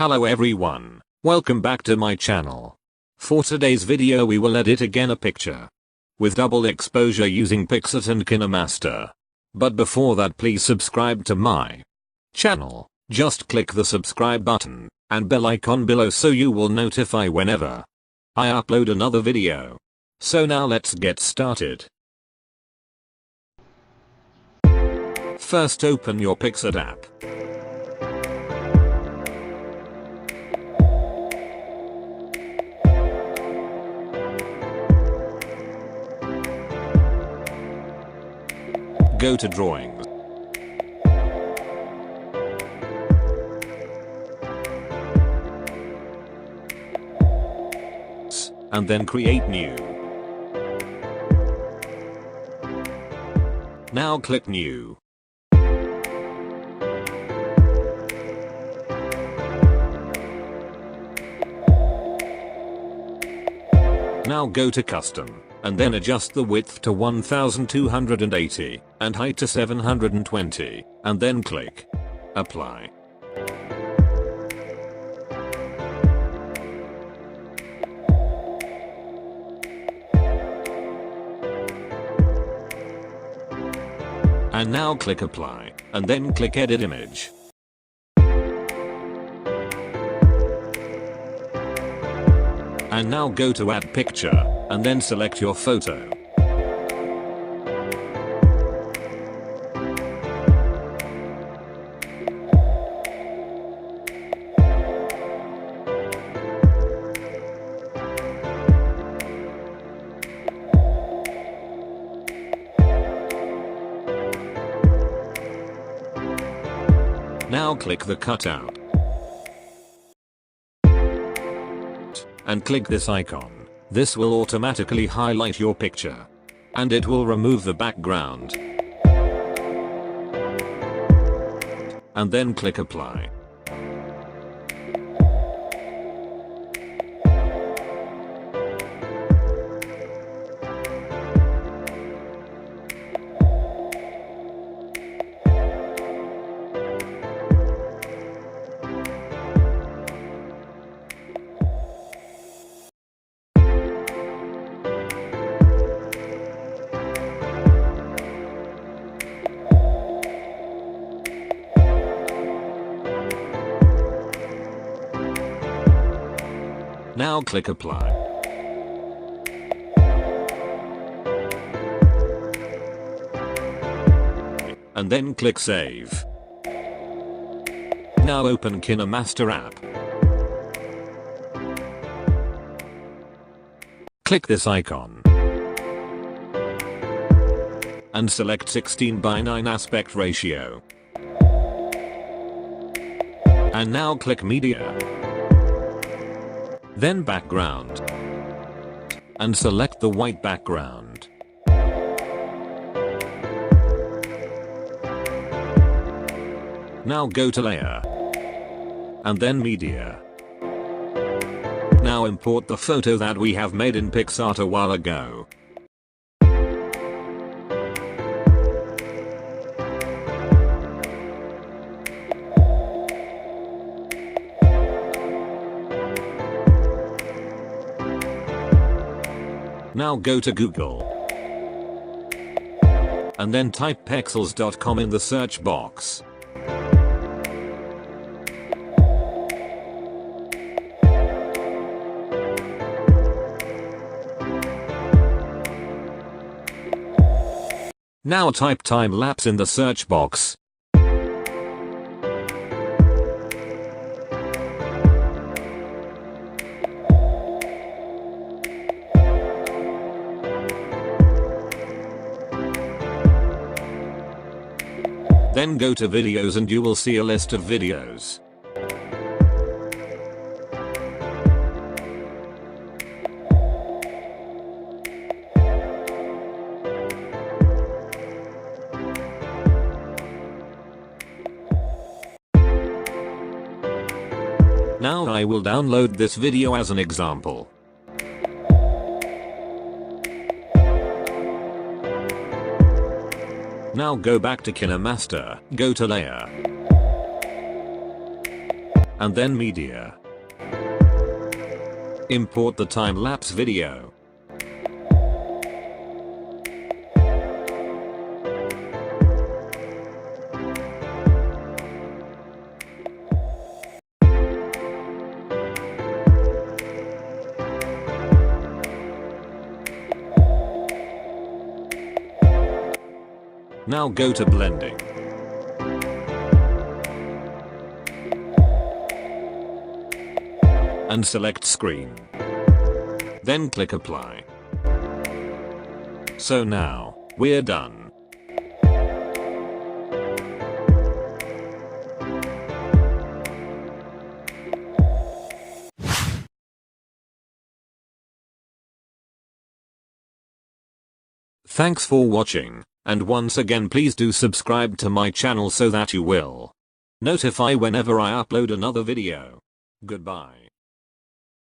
Hello everyone, welcome back to my channel. For today's video we will edit again a picture with double exposure using Picsart and Kinemaster. But before that, please subscribe to my channel. Just click the subscribe button and bell icon below so you will notify whenever I upload another video. So now let's get started. First, open your Picsart app. Go to Drawings. And then Create New. Now click New. Now go to Custom, and then adjust the width to 1280 and height to 720, and then click Apply. And now click Apply, and then click Edit Image. And now go to Add Picture, and then select your photo. Now click the cutout and click this icon. This will automatically highlight your picture and it will remove the background. And then click Apply. Now click Apply. And then click Save. Now open Kinemaster app. Click this icon and select 16:9 aspect ratio. And now click Media. Then Background. And select the white background. Now go to Layer. And then Media. Now import the photo that we have made in Picsart a while ago. Now go to Google and then type pexels.com in the search box. Now type time lapse in the search box. Then go to videos and you will see a list of videos. Now I will download this video as an example. Now go back to Kinemaster, go to Layer, and then media. Import the time-lapse video. Now go to blending. And select screen. Then click apply. So now, we're done. Thanks for watching, and once again please do subscribe to my channel so that you will notify whenever I upload another video. Goodbye.